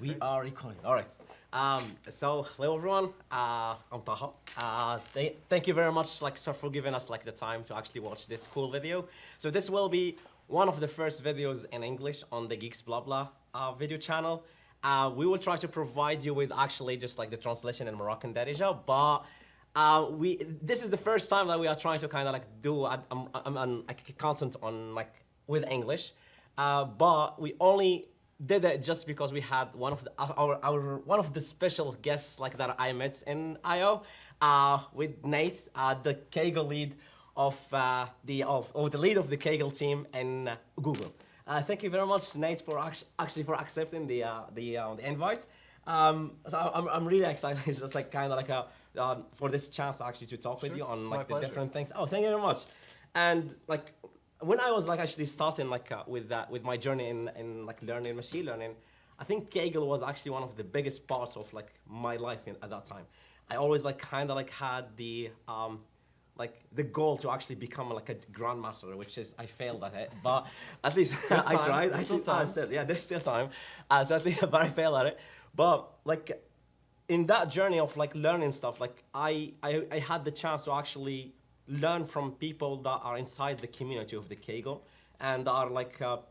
We are recording. All right. So hello everyone. I'm Taha. Thank you very much, sir, for giving us the time to actually watch this cool video. So this will be one of the first videos in English on the Geeks Blah Blah video channel. We will try to provide you with actually just the translation in Moroccan Darija, but this is the first time that we are trying to kind of do content on with English, but we only did it just because we had one of one of the special guests that I met in IO with Nate, the Kaggle lead of the lead of the Kaggle team in Google. Thank you very much, Nate, for actually for accepting the invite. So I'm really excited. It's just for this chance actually to talk with you on the different things. Oh, thank you very much. And when I was actually starting with my journey in learning machine learning, I think Kaggle was actually one of the biggest parts of my life at that time. I always had the the goal to actually become a grandmaster, which is I failed at it, but at least I tried. There's still time. Yeah, there's still time. So at least, but I failed at it. But in that journey of learning stuff, I had the chance to actually learn from people that are inside the community of the Kaggle and are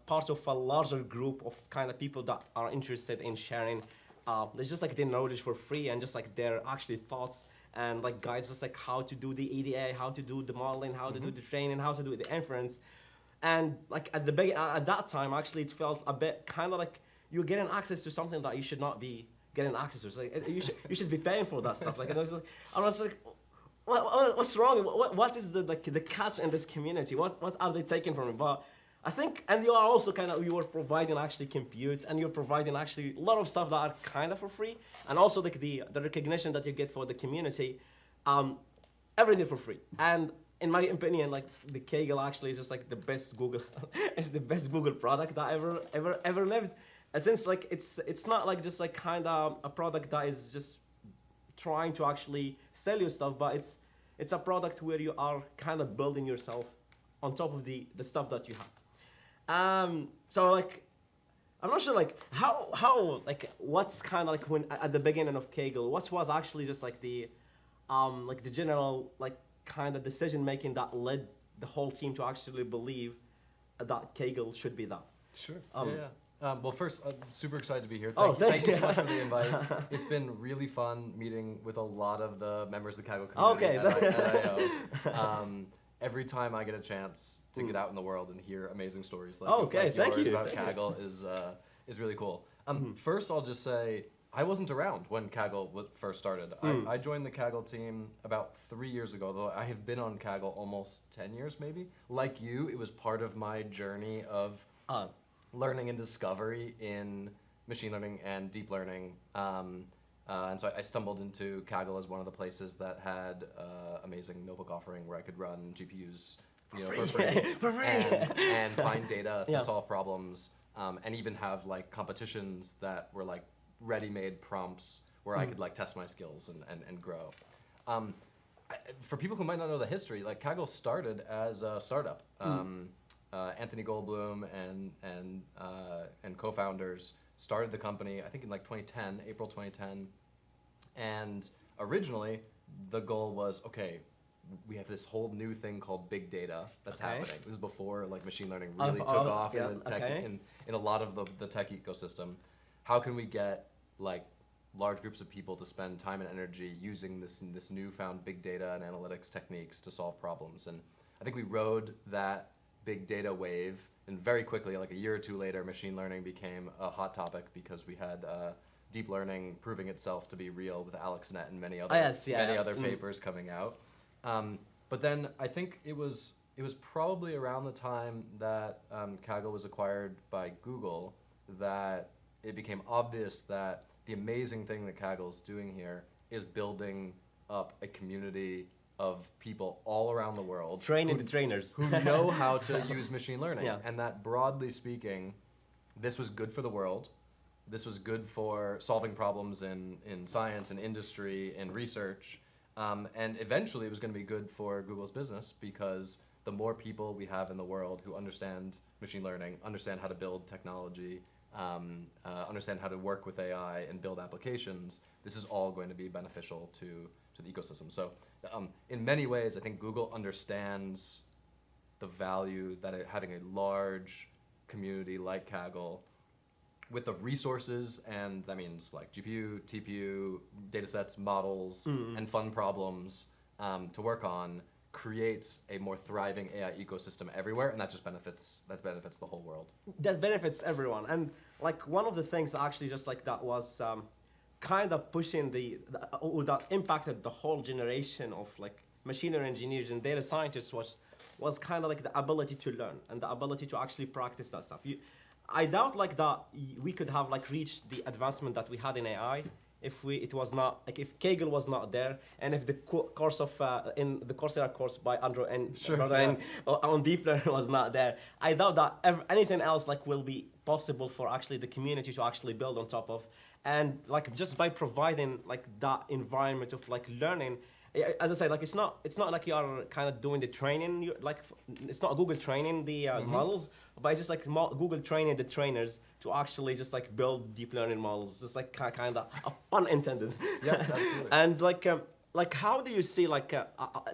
part of a larger group of kind of people that are interested in sharing there's just their knowledge for free and just their actually thoughts and guides just how to do the EDA, how to do the modeling, how to do the training, how to do the inference. And at that time actually it felt a bit kind of you're getting access to something that you should not be getting access to. So you should be paying for that stuff. And I was like what's wrong? What is the catch in this community? What are they taking from it? But I think, and you are also you are providing actually compute, and you're providing actually a lot of stuff that are kind of for free, and also the recognition that you get for the community, everything for free. And in my opinion, the Kaggle actually is just the best Google, it's the best Google product that ever lived. And since it's not just kind of a product that is just trying to actually sell you stuff, but it's a product where you are kind of building yourself on top of the stuff that you have. So I'm not sure how what's kind of when at the beginning of Kaggle, what was actually just the general kind of decision making that led the whole team to actually believe that Kaggle should be that. Sure. Well, first, I'm super excited to be here. Thank you so much for the invite. It's been really fun meeting with a lot of the members of the Kaggle community at IO. Every time I get a chance to get out in the world and hear amazing stories like yours about Kaggle is really cool. First, I'll just say I wasn't around when Kaggle first started. I joined the Kaggle team about 3 years ago, though I have been on Kaggle almost 10 years maybe. Like you, it was part of my journey of learning and discovery in machine learning and deep learning. And so I stumbled into Kaggle as one of the places that had amazing notebook offering where I could run GPUs for free and find data to solve problems, and even have competitions that were ready-made prompts where I could and my skills and grow. For people who might not know the history, Kaggle started as a startup. Anthony Goldblum and co-founders started the company, I think in 2010, April 2010. And originally, the goal was, okay, we have this whole new thing called big data that's happening. This is before machine learning really took off in the tech, in a lot of the tech ecosystem. How can we get large groups of people to spend time and energy using this newfound big data and analytics techniques to solve problems? And I think we rode that big data wave, and very quickly, a year or two later, machine learning became a hot topic because we had deep learning proving itself to be real with AlexNet and many other papers coming out. But then I think it was probably around the time that Kaggle was acquired by Google that it became obvious that the amazing thing that Kaggle is doing here is building up a community of people all around the world training the trainers who know how to use machine learning, and that broadly speaking, this was good for the world. This was good for solving problems in science and industry and research, and eventually it was going to be good for Google's business because the more people we have in the world who understand machine learning, understand how to build technology, understand how to work with AI and build applications, this is all going to be beneficial to the ecosystem. So in many ways, I think Google understands the value that having a large community like Kaggle with the resources, and that means like GPU, TPU, datasets, models, and fun problems to work on, creates a more thriving AI ecosystem everywhere, and that just benefits the whole world. That benefits everyone. And like one of the things actually just like that was kind of pushing that impacted the whole generation of like machine learning engineers and data scientists was kind of like the ability to learn and the ability to actually practice that stuff. I doubt like that we could have like reached the advancement that we had in AI if Kaggle was not there, and if the course of in the Coursera course by Andrew and on deep learning was not there. I doubt that anything else like will be possible for actually the community to actually build on top of, and like just by providing like that environment of like learning. As I said, like it's not like you are kind of doing the training. It's not Google training the models, but it's just like Google training the trainers to actually just like build deep learning models. Just like kind of pun intended. Yeah, absolutely. And like how do you see like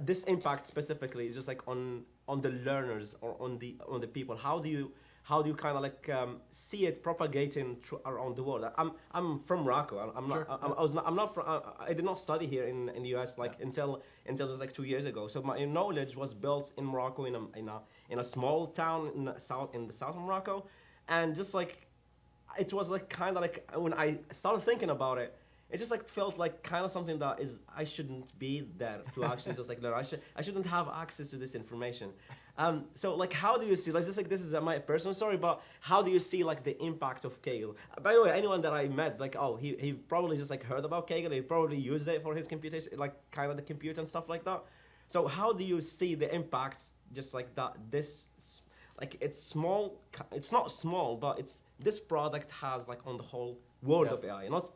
this impact specifically, just like on the learners or on the people? How do you kind of like see it propagating around the world? I'm from Morocco. I did not study here in the US until just like 2 years ago. So my knowledge was built in Morocco in a small town in the south of Morocco, and just like it was like kind of like when I started thinking about it. It just like felt like kind of something that I shouldn't be there to actually just like learn. I shouldn't have access to this information. So like how do you see, like just like this is my personal story, but how do you see like the impact of Kaggle? By the way, anyone that I met, like he probably just like heard about Kaggle, he probably used it for his computation, like kind of the compute and stuff like that. So how do you see the impact, just like that like it's small, it's not small, but this product has like on the whole world of AI, not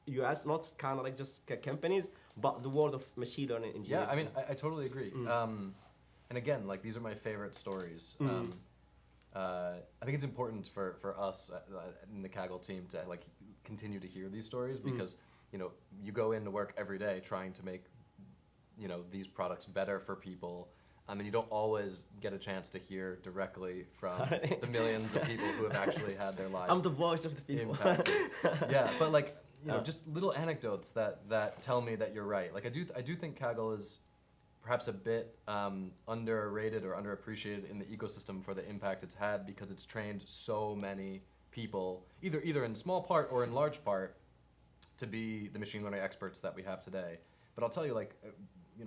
US, not kind of like just companies, but the world of machine learning engineering. Yeah, I mean, I totally agree. And again, like these are my favorite stories. I think it's important for us in the Kaggle team to like continue to hear these stories because you go into work every day trying to make these products better for people. And you don't always get a chance to hear directly from the millions of people who have actually had their lives. I'm the voice of the people. Impacted. Yeah, but like just little anecdotes that tell me that you're right. Like I do think Kaggle is perhaps a bit underrated or underappreciated in the ecosystem for the impact it's had because it's trained so many people, either in small part or in large part, to be the machine learning experts that we have today. But I'll tell you, like,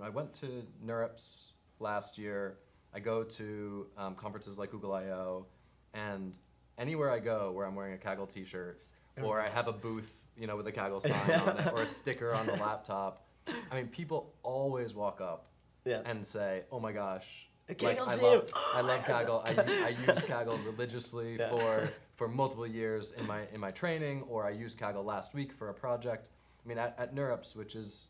I went to NeurIPS last year. I go to conferences like Google I/O, and anywhere I go where I'm wearing a Kaggle t-shirt or I have a booth, with a Kaggle sign on it or a sticker on the laptop, I mean, people always walk up and say, "Oh my gosh, like, I love Kaggle. I use Kaggle religiously for multiple years in my training, or I used Kaggle last week for a project." I mean, at NeurIPS, which is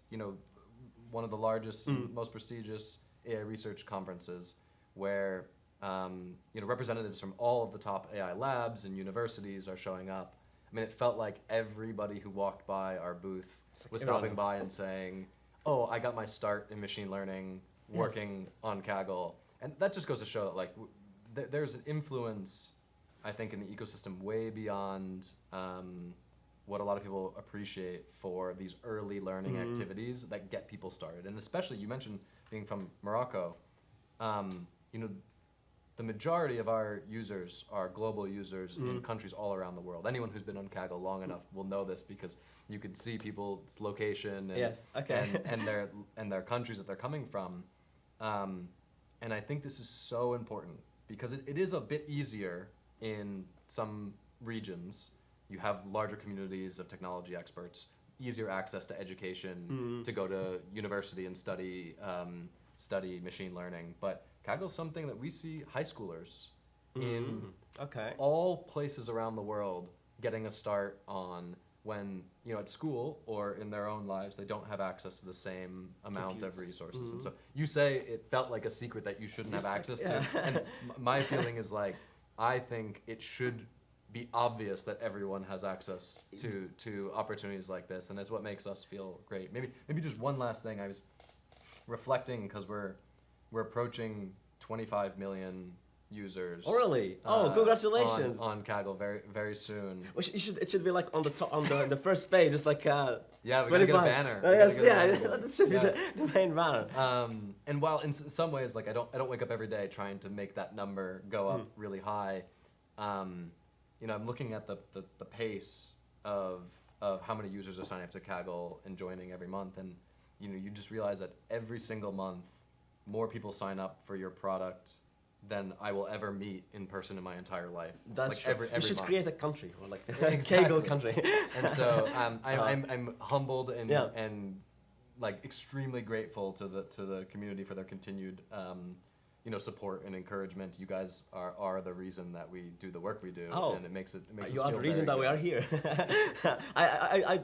one of the largest and most prestigious AI research conferences, where representatives from all of the top AI labs and universities are showing up. I mean, it felt like everybody who walked by our booth was stopping by and saying, "Oh, I got my start in machine learning working on Kaggle." And that just goes to show that, like, there's an influence, I think, in the ecosystem way beyond what a lot of people appreciate for these early learning activities that get people started. And especially, you mentioned being from Morocco, the majority of our users are global users in countries all around the world. Anyone who's been on Kaggle long enough will know this because you can see people's location and their countries that they're coming from. And I think this is so important because it is a bit easier in some regions. You have larger communities of technology experts, easier access to education, to go to university and study machine learning. But Kaggle is something that we see high schoolers in all places around the world getting a start on when, at school or in their own lives, they don't have access to the same amount of resources. And so you say it felt like a secret that you shouldn't have access to. And my feeling is like, I think it should be obvious that everyone has access to opportunities like this, and it's what makes us feel great. Maybe just one last thing. I was reflecting because we're approaching 25 million users. Oh really? Congratulations! On Kaggle very very soon. Well, it should be like on the top, on the first page, just like yeah, we gotta get a banner. That should be the main banner. And while in some ways, like I don't wake up every day trying to make that number go up really high. I'm looking at the pace of how many users are signing up to Kaggle and joining every month, and you just realize that every single month, more people sign up for your product than I will ever meet in person in my entire life. That's like true. Every you should month. create a country, or like Exactly. Kaggle country. And so I'm humbled and like extremely grateful to the community for their continued support and encouragement. You guys are the reason that we do the work we do, and it makes us you are feel the reason that we are here. I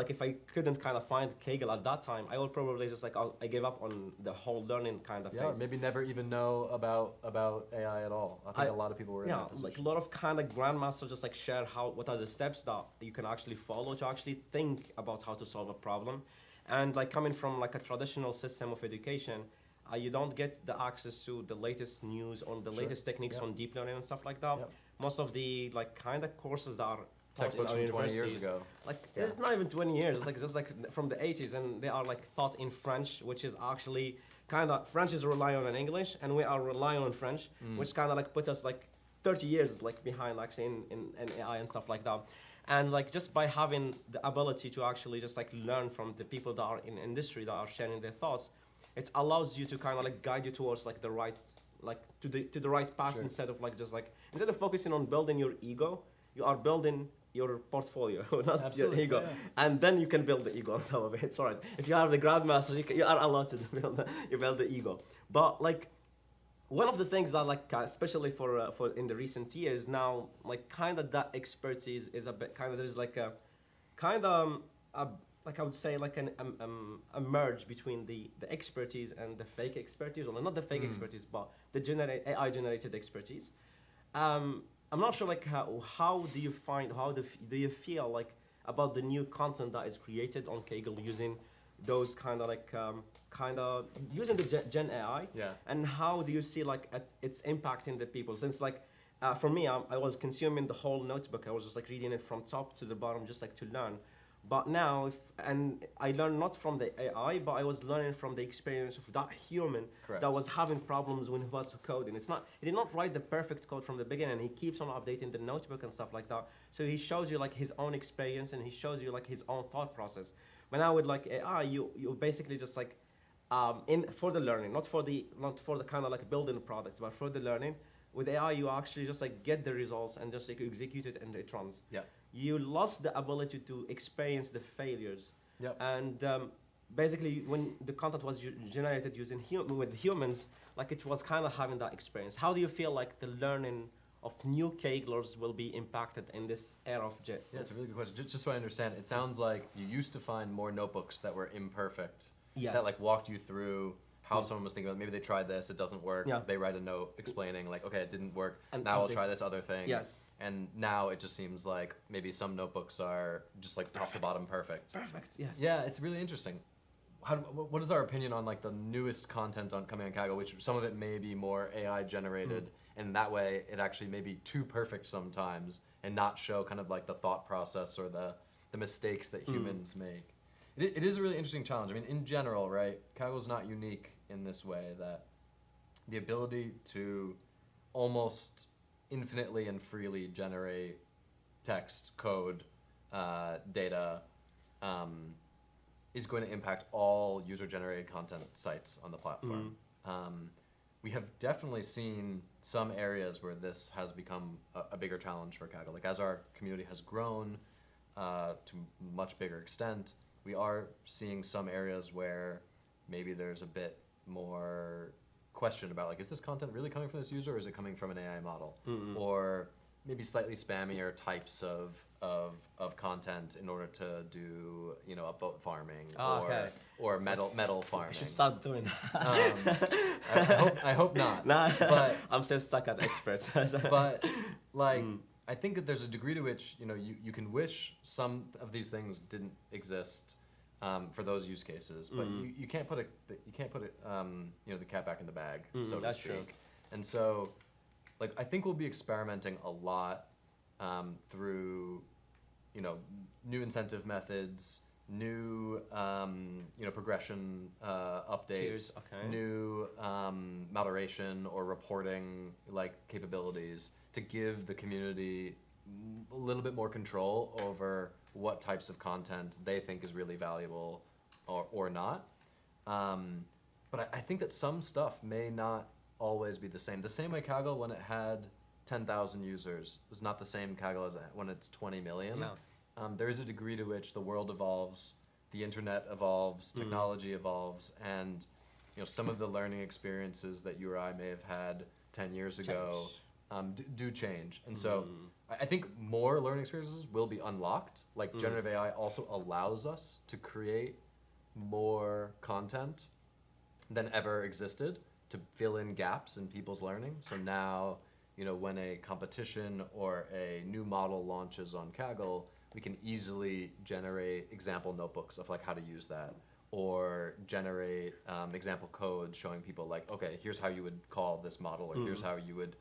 if I couldn't kind of find Kaggle at that time, I would probably just I gave up on the whole learning kind of phase. Maybe never even know about AI at all. I think a lot of people were in that position. Like a lot of kind of grandmasters just share what are the steps that you can actually follow to actually think about how to solve a problem. And coming from a traditional system of education, you don't get the access to the latest news on the latest techniques on deep learning and stuff like that. Most of the kind of courses that are textbooks from 20 years ago. It's not even 20 years. It's just from the 80s, and they are taught in French, which is actually French is relying on English, and we are relying on French, which kind of put us 30 years behind actually in AI and stuff like that. And just by having the ability to actually just learn from the people that are in industry that are sharing their thoughts, it allows you to kind of guide you towards the right to the right path. Sure. Instead of focusing on building your ego, you are building your portfolio, not Absolutely, your ego. Yeah. And then you can build the ego on top of it. It's all right. If you have the grandmaster, you are allowed to build the ego. But one of the things that especially for in the recent years now, kind of that expertise is a bit kind of, there's I would say a merge between the expertise and the fake expertise, or not the fake expertise, but the AI generated expertise. I'm not sure how do you find, do you feel about the new content that is created on Kaggle using those kind of using the Gen AI, and how do you see its impacting the people? Since for me, I was consuming the whole notebook. I was just reading it from top to the bottom, just to learn. But now, and I learned not from the AI, but I was learning from the experience of that human. Correct. That was having problems when he was coding. He did not write the perfect code from the beginning. He keeps on updating the notebook and stuff like that. So he shows you his own experience, and he shows you his own thought process. But now with AI, you basically just in for the learning, not for the kind of building products, but for the learning. With AI, you actually just get the results and just execute it, and it runs. Yeah. You lost the ability to experience the failures. Yep. And basically, when the content was generated using with humans, it was kind of having that experience. How do you feel the learning of new Kagglers will be impacted in this era of JET? Yeah, it's a really good question. Just so I understand, it sounds like you used to find more notebooks that were imperfect. Yes. That walked you through how someone was thinking about, maybe they tried this, it doesn't work. Yeah. They write a note explaining okay, it didn't work. And now I'll try this other thing. Yes. And now it just seems like maybe some notebooks are just top to bottom perfect. Perfect. Yes. Yeah, it's really interesting. What is our opinion on the newest content coming on Kaggle, which some of it may be more AI generated, and that way it actually may be too perfect sometimes and not show kind of the thought process or the mistakes that humans make. It is a really interesting challenge. I mean, in general, right, Kaggle's not unique in this way, that the ability to almost infinitely and freely generate text, code, data, is going to impact all user-generated content sites on the platform. We have definitely seen some areas where this has become a bigger challenge for Kaggle. As our community has grown to much bigger extent, we are seeing some areas where maybe there's a bit more question about is this content really coming from this user, or is it coming from an AI model? Or maybe slightly spammier types of content in order to do, you know, upvote farming or metal farming. I should start doing that. I hope not. Nah, But I'm still stuck at experts. but like I think that there's a degree to which, you know, you can wish some of these things didn't exist for those use cases, but you can't put you know, the cat back in the bag, so to speak. True. And so, like, I think we'll be experimenting a lot through, you know, new incentive methods, new you know, progression updates, new moderation or reporting like capabilities to give the community a little bit more control over what types of content they think is really valuable or not. But I think that some stuff may not always be the same. The same way Kaggle, when it had 10,000 users, was not the same Kaggle as when it's 20 million. No. There is a degree to which the world evolves, the internet evolves, technology evolves, and, you know, some of the learning experiences that you or I may have had 10 years ago do change. And so I think more learning experiences will be unlocked. Like generative AI also allows us to create more content than ever existed to fill in gaps in people's learning. So now, you know, when a competition or a new model launches on Kaggle, we can easily generate example notebooks of like how to use that, or generate example code showing people like, okay, here's how you would call this model, or here's how you would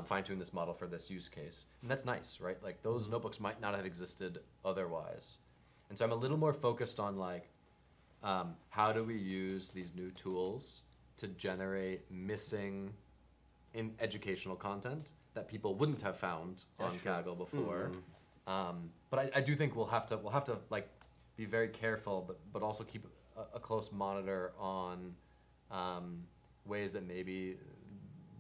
fine tune this model for this use case. And that's nice, right? Like those notebooks might not have existed otherwise. And so I'm a little more focused on like, how do we use these new tools to generate missing in educational content that people wouldn't have found on Kaggle before. But I do think we'll have to like be very careful, but also keep a close monitor on ways that maybe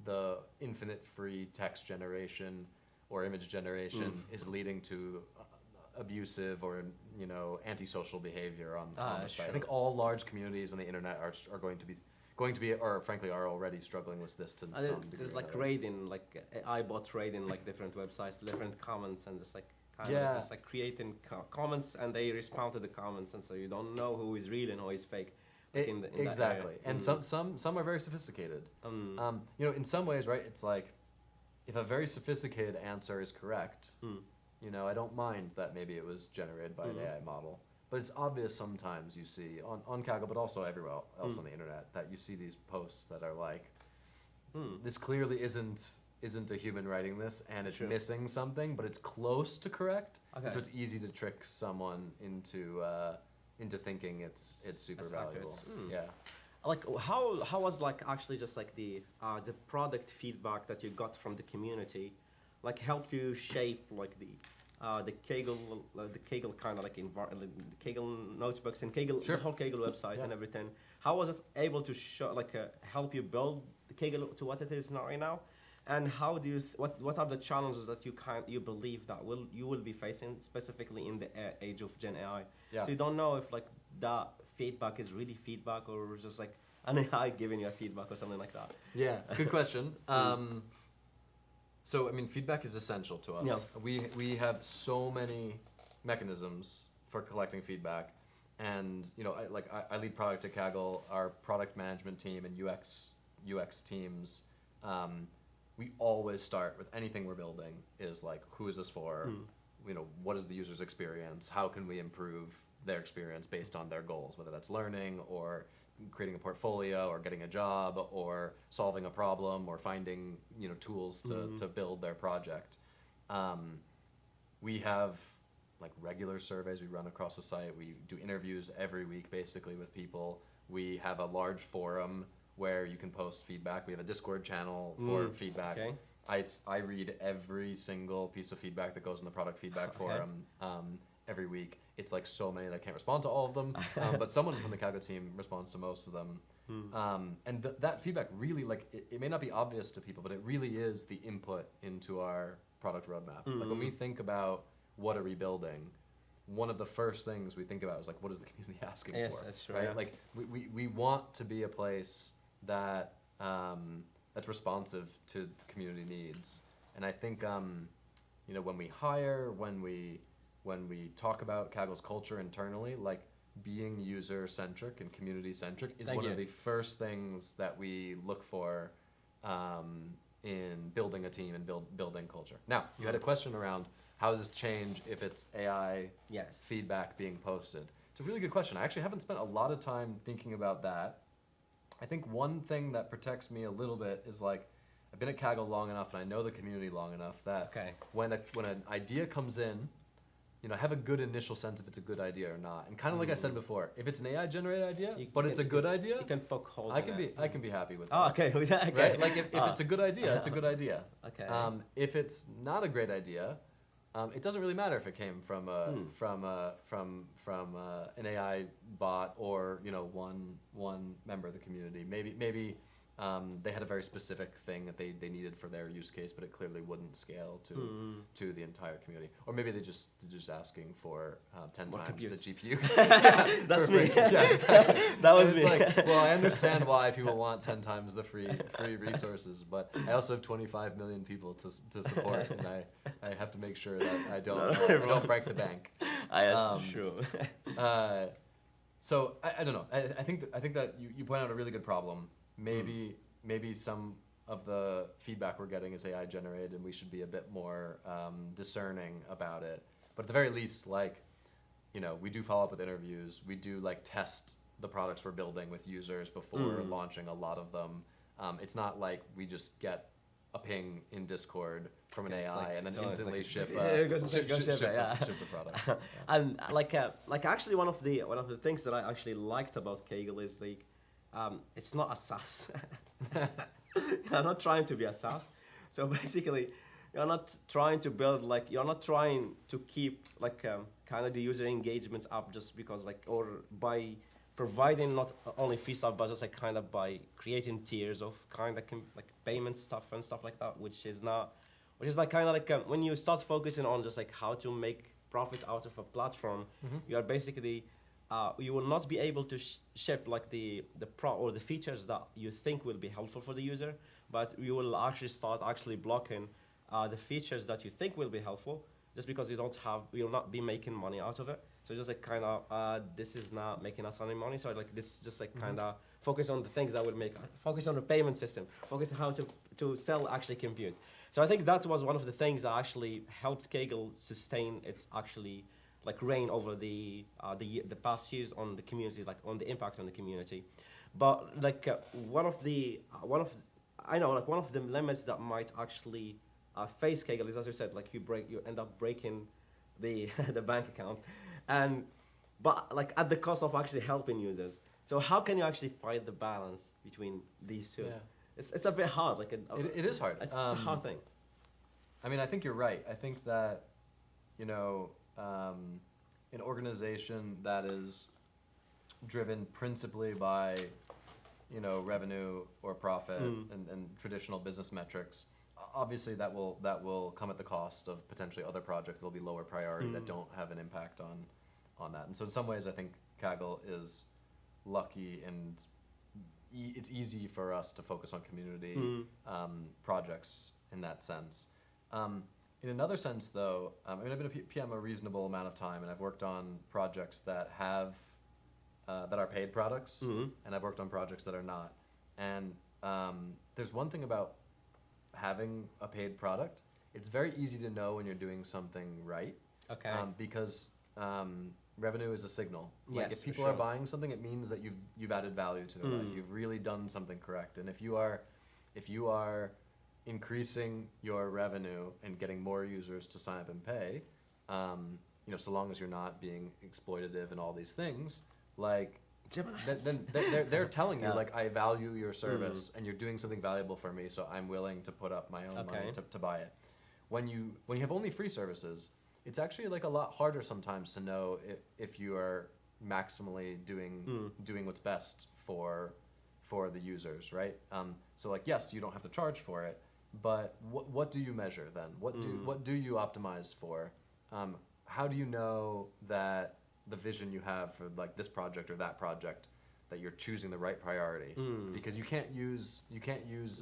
the infinite free text generation or image generation is leading to abusive or, you know, antisocial behavior on the site. I think all large communities on the internet are going to be, or frankly are already struggling with this to some degree. There's like raiding, like AI bots raiding like different websites, different comments, and just like kind of just like creating comments, and they respond to the comments, and so you don't know who is real and who is fake. Exactly, and some are very sophisticated. You know, in some ways, right? It's like if a very sophisticated answer is correct, you know, I don't mind that maybe it was generated by an AI model. But it's obvious sometimes you see on Kaggle, but also everywhere else on the internet, that you see these posts that are like, this clearly isn't a human writing this, and it's missing something, but it's close to correct. So it's easy to trick someone into thinking it's super valuable. Yeah. Like how was like actually just like the product feedback that you got from the community, like helped you shape like the Kaggle kind of like the Kaggle notebooks and Kaggle, the whole Kaggle website and everything. How was it able to show help you build the Kaggle to what it is now right now? And how do you what are the challenges that you believe that you will be facing specifically in the age of Gen AI? Yeah. So you don't know if like that feedback is really feedback or just like an AI giving you a feedback or something like that. Yeah, good question. So I mean, feedback is essential to us. Yeah. We have so many mechanisms for collecting feedback, and you know, I lead product at Kaggle. Our product management team and UX teams. We always start with anything we're building is like, who is this for? You know, what is the user's experience? How can we improve their experience based on their goals, whether that's learning or creating a portfolio or getting a job or solving a problem or finding, you know, tools to build their project. We have like regular surveys we run across the site. We do interviews every week basically with people. We have a large forum where you can post feedback. We have a Discord channel for feedback. Okay. I read every single piece of feedback that goes in the product feedback forum every week. It's like so many that I can't respond to all of them, but someone from the Kaggle team responds to most of them. And that feedback really, like, it may not be obvious to people, but it really is the input into our product roadmap. Like when we think about what are we building, one of the first things we think about is like, what is the community asking for? Yes, that's true. Right? Yeah. Like we want to be a place that that's responsive to community needs. And I think when we hire, when we talk about Kaggle's culture internally, like being user-centric and community-centric is one of the first things that we look for in building a team and building culture. Now, you had a question around how does this change if it's AI feedback being posted? It's a really good question. I actually haven't spent a lot of time thinking about that. I think one thing that protects me a little bit is like, I've been at Kaggle long enough and I know the community long enough that when an idea comes in, I have a good initial sense if it's a good idea or not. And kind of like I said before, if it's an AI generated idea, but it's a good idea, you can poke holes. I can be happy with that. Oh, okay. Okay. Right? Like if it's a good idea, it's a good idea. Okay. If it's not a great idea, it doesn't really matter if it came from an AI bot or one member of the community. Maybe they had a very specific thing that they needed for their use case, but it clearly wouldn't scale to the entire community. Or maybe they're just asking for 10 times the GPU. That's me. Yeah, exactly. That was and me. It's like, well, I understand why people want 10 times the free resources, but I also have 25 million people to support, and I have to make sure that I don't break the bank. Yes, true. So I don't know. I think that you point out a really good problem. Maybe some of the feedback we're getting is AI generated, and we should be a bit more discerning about it. But at the very least, we do follow up with interviews. We do test the products we're building with users before launching a lot of them. It's not like we just get a ping in Discord from an AI and then instantly ship the product. And actually one of the things that I actually liked about Kaggle is it's not a SaaS. You're not trying to be a SaaS. So basically, you're not trying to build you're not trying to keep kind of the user engagement up just because or by providing not only free stuff but just kind of by creating tiers of kind of payment stuff and stuff like that, which is kind of when you start focusing on just how to make profit out of a platform, you are basically you will not be able to ship the or the features that you think will be helpful for the user, but you will start blocking the features that you think will be helpful just because you will not be making money out of it. So just kind of this is not making us any money. So this is just kind of focus on the things that will focus on the payment system, focus on how to sell compute. So I think that was one of the things that actually helped Kaggle sustain its reign over the past years on the community, on the impact on the community. But one of the limits that might actually face Kaggle is, as you said, you end up breaking the the bank account, but at the cost of actually helping users. So how can you actually find the balance between these two? Yeah. It's a bit hard. It is hard. It's a hard thing. I mean, I think you're right. I think that an organization that is driven principally by, revenue or profit and traditional business metrics, obviously that will come at the cost of potentially other projects that will be lower priority that don't have an impact on that. And so in some ways, I think Kaggle is lucky and it's easy for us to focus on community projects in that sense. In another sense, though, I've been a PM a reasonable amount of time, and I've worked on projects that have that are paid products, and I've worked on projects that are not. And there's one thing about having a paid product: it's very easy to know when you're doing something right. Okay. Because revenue is a signal. Yes, if people are buying something, it means that you've added value to their life. You've really done something correct. And if you are increasing your revenue and getting more users to sign up and pay, so long as you're not being exploitative and all these things, then they're telling you I value your service and you're doing something valuable for me, so I'm willing to put up my own money to buy it. When you have only free services, it's actually a lot harder sometimes to know if you are maximally doing what's best for the users, right? So yes, you don't have to charge for it, but what do you measure then? What do you optimize for? How do you know that the vision you have for this project or that project that you're choosing the right priority, because you can't use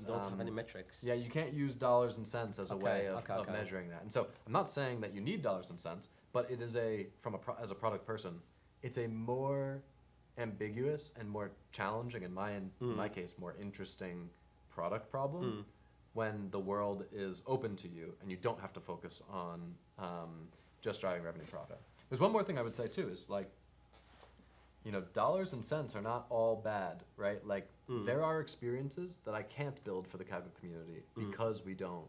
Don't have any metrics. Yeah, you can't use dollars and cents as a way of measuring that. And so I'm not saying that you need dollars and cents, but it is as a product person, it's a more ambiguous and more challenging, in my case, more interesting product problem when the world is open to you and you don't have to focus on just driving revenue profit. There's one more thing I would say too, is like, dollars and cents are not all bad, right? Like there are experiences that I can't build for the Kaggle community because we don't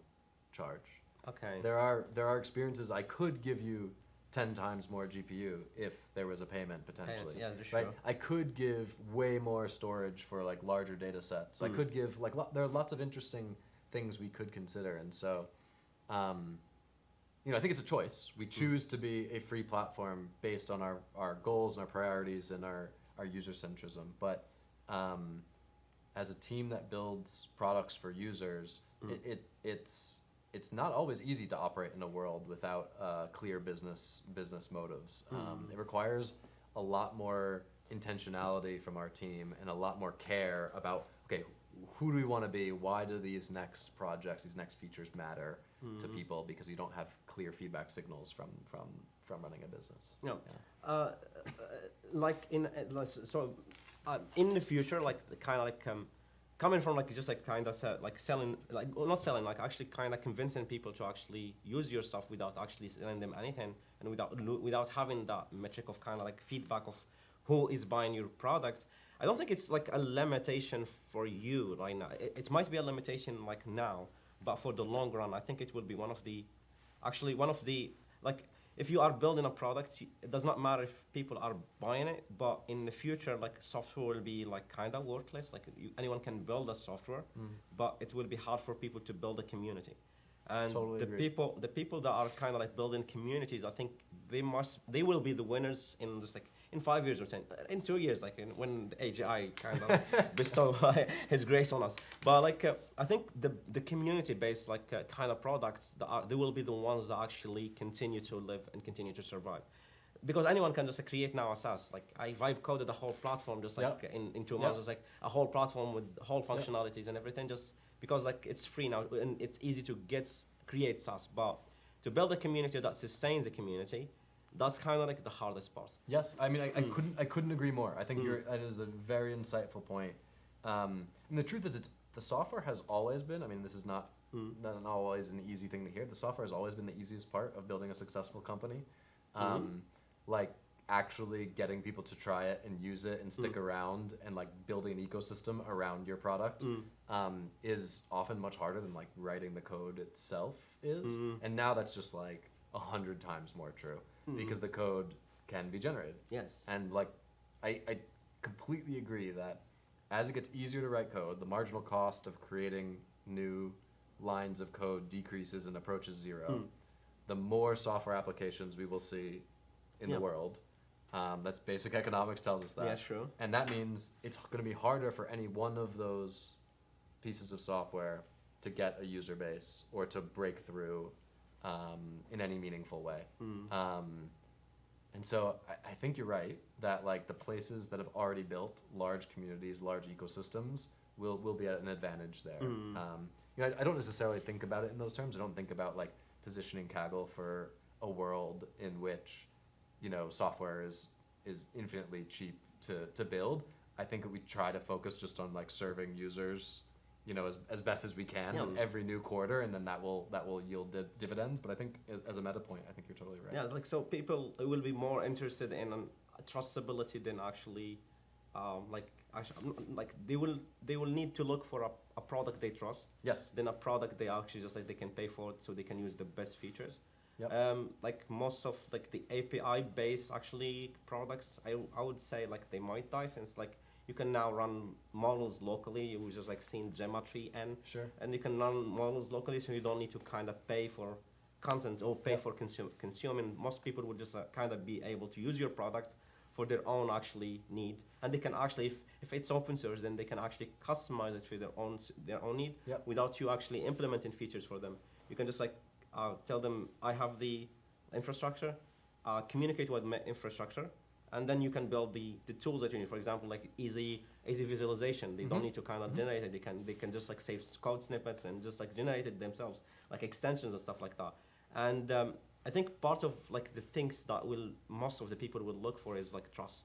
charge. Okay. There are experiences I could give you 10 times more GPU if there was a payment potentially. Yeah, that's right? true. I could give way more storage for like larger data sets. I could give there are lots of interesting things we could consider, and so I think it's a choice. We choose to be a free platform based on our goals and our priorities and our user centrism. But as a team that builds products for users, it's not always easy to operate in a world without clear business motives. It requires a lot more intentionality from our team and a lot more care about, okay, who do we want to be? Why do these next projects, these next features matter to people? Because you don't have clear feedback signals from running a business. No. Yeah. In the future, coming from selling, not selling, actually kind of convincing people to actually use your stuff without actually selling them anything, and without having that metric of kind of like feedback of who is buying your product. I don't think it's like a limitation for you right now. It might be a limitation like now, but for the long run, I think it will be one of the, if you are building a product, it does not matter if people are buying it, but in the future, software will be kind of worthless. Anyone can build a software, but it will be hard for people to build a community. And totally agree. the people that are kind of building communities, I think they will be the winners in this in 5 years or 10, in 2 years, when the AGI kind of bestow his grace on us. But I think the community-based kind of products, they will be the ones that actually continue to live and continue to survive. Because anyone can just create now a SaaS. I vibe coded the whole platform just in 2 months. It's a whole platform with whole functionalities and everything, just because it's free now and it's easy to create SaaS. But to build a community that sustains the community, that's kind of the hardest part. Yes, I mean I couldn't agree more. I think that is a very insightful point. And the truth is, the software has always been. I mean, this is not always an easy thing to hear. The software has always been the easiest part of building a successful company. Actually getting people to try it and use it and stick around and building an ecosystem around your product is often much harder than writing the code itself is. And now that's just 100 times more true because the code can be generated. Yes. And I completely agree that as it gets easier to write code, the marginal cost of creating new lines of code decreases and approaches zero. The more software applications we will see in the world. That's basic economics tells us that. Yeah, true. And that means it's going to be harder for any one of those pieces of software to get a user base or to break through in any meaningful way. And so I think you're right that the places that have already built large communities, large ecosystems will be at an advantage there. I don't necessarily think about it in those terms. I don't think about positioning Kaggle for a world in which software is infinitely cheap to build. I think that we try to focus just on serving users as best as we can every new quarter, and then that will yield dividends. But I think as a meta point, I think you're totally right. Yeah, so people will be more interested in trustability than actually, they will need to look for a product they trust. Yes. Than a product they actually just they can pay for it, so they can use the best features. Yep. Most of the API based actually products, I would say they might die, since you can now run models locally. You was just seen geometry and you can run models locally, so you don't need to kind of pay for content or pay for consuming. Most people would just kind of be able to use your product for their own actually need, and they can actually, if it's open source, then they can actually customize it for their own need without you actually implementing features for them. You can just tell them, I have the infrastructure, communicate with my infrastructure, and then you can build the tools that you need. For example, like easy visualization. They don't need to kind of generate it. They can just like save code snippets and just like generate it themselves, like extensions and stuff like that. And I think part of like the things that most of the people will look for is like trust.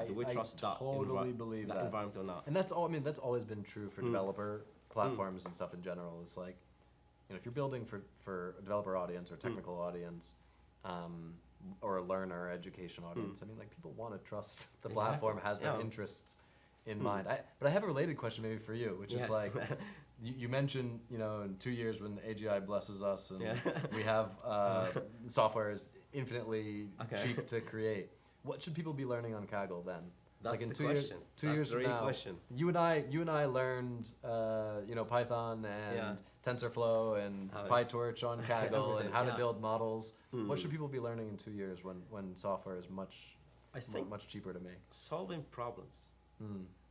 Do we trust that environment or not? And that's all. I mean, that's always been true for developer platforms and stuff in general. It's like, if you're building for a developer audience or technical audience, or a learner education audience, I mean, like, people want to trust the platform has their interests in mind. But I have a related question maybe for you, which is like, you mentioned, in 2 years when AGI blesses us and we have software is infinitely cheap to create. What should people be learning on Kaggle then? That's like in the 2 question. years, 2 years from now, question. you and I learned, Python and TensorFlow and PyTorch on Kaggle and how to build models. What should people be learning in 2 years when software is much cheaper to make? Solving problems.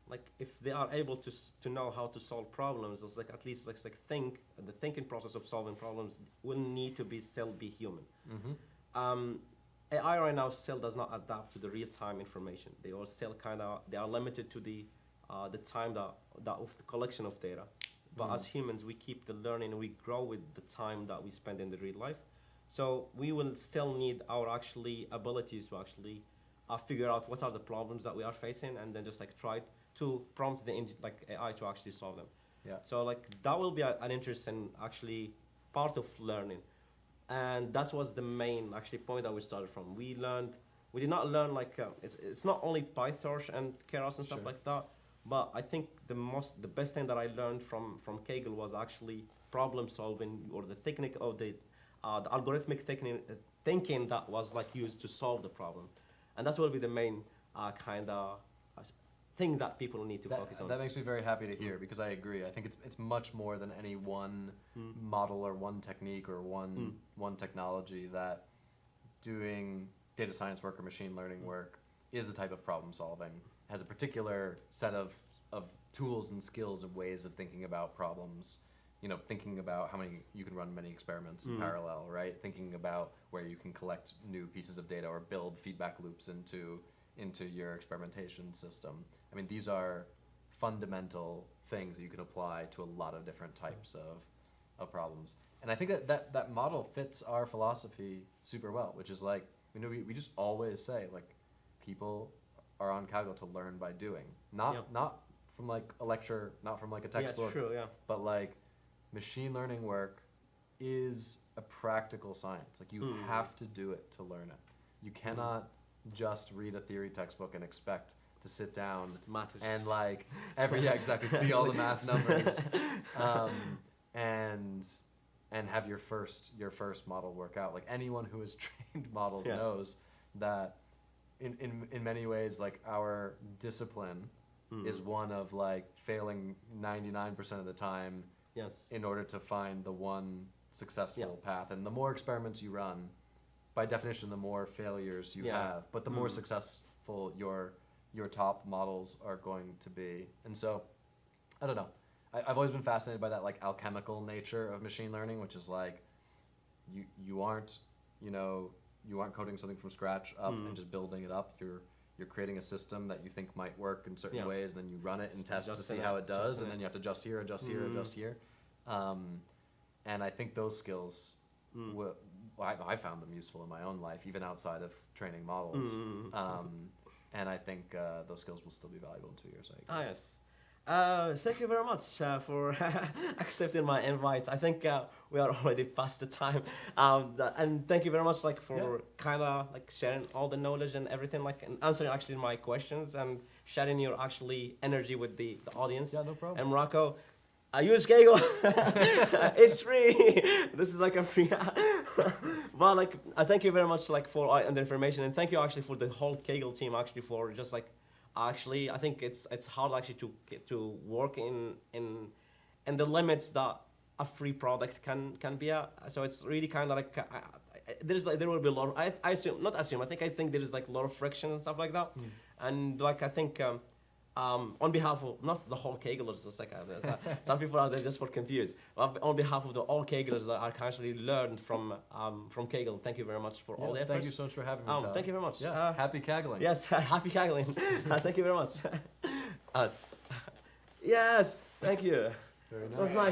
Like if they are able to know how to solve problems, it's like at least like the thinking process of solving problems will need to still be human. AI right now still does not adapt to the real-time information. They are still they are limited to the time that of the collection of data. But as humans, we keep the learning, we grow with the time that we spend in the real life. So we will still need our abilities to actually figure out what are the problems that we are facing, and then just like try to prompt the AI to actually solve them. Yeah. So like that will be an interesting actually part of learning. And that was the main point that we started from. We did not learn it's not only PyTorch and Keras and stuff like that, but I think the best thing that I learned from Kaggle was actually problem solving, or the technique of the algorithmic thinking that was like used to solve the problem. And that will be the main thing that people need to focus on. That makes me very happy to hear, because I agree. I think it's much more than any one model or one technique or one technology, that doing data science work or machine learning work is a type of problem solving, has a particular set of tools and skills and ways of thinking about problems. Thinking about how you can run many experiments in parallel, right? Thinking about where you can collect new pieces of data or build feedback loops into your experimentation system. I mean, these are fundamental things that you can apply to a lot of different types of problems. And I think that model fits our philosophy super well, which is like, we just always say, like, people are on Kaggle to learn by doing. Not from like a lecture, not from like a textbook. Yeah, it's true, but like, machine learning work is a practical science. Like, you have to do it to learn it. You cannot just read a theory textbook and expect to sit down and like see all the math numbers and have your first model work out. Like, anyone who has trained models knows that in many ways, like, our discipline is one of like failing 99% of the time in order to find the one successful path. And the more experiments you run, by definition, the more failures you have, but the more successful your top models are going to be. And so, I don't know. I've always been fascinated by that like alchemical nature of machine learning, which is like, you aren't coding something from scratch up and just building it up. You're creating a system that you think might work in certain ways, and then you run it and test to see how it does, and then you have to adjust here, adjust here. And I think those skills, I found them useful in my own life, even outside of training models. And I think those skills will still be valuable in 2 years. Yes. Thank you very much for accepting my invite. I think we are already past the time. And thank you very much for kind of sharing all the knowledge and everything, and answering actually my questions and sharing your actually energy with the audience. Yeah, no problem. And Morocco, I use Kaggle. It's free. This is like a free. But I thank you very much for all the information, and thank you actually for the whole Kaggle team actually for just actually I think it's hard actually to work in the limits that a free product can be at. So it's really kind of there will be a lot of, I think there is a lot of friction and stuff like that. And I think on behalf of not the whole Kagglers, it's like some people are there just for confused. On behalf of the all Kagglers that are actually learned from Kaggle, thank you very much for all the efforts. Thank you so much for having me. Tyler. Thank you very much. Yeah, happy Kaggling. Yes, happy Kaggling. Thank you very much. Yes, thank you. Very nice. That was nice.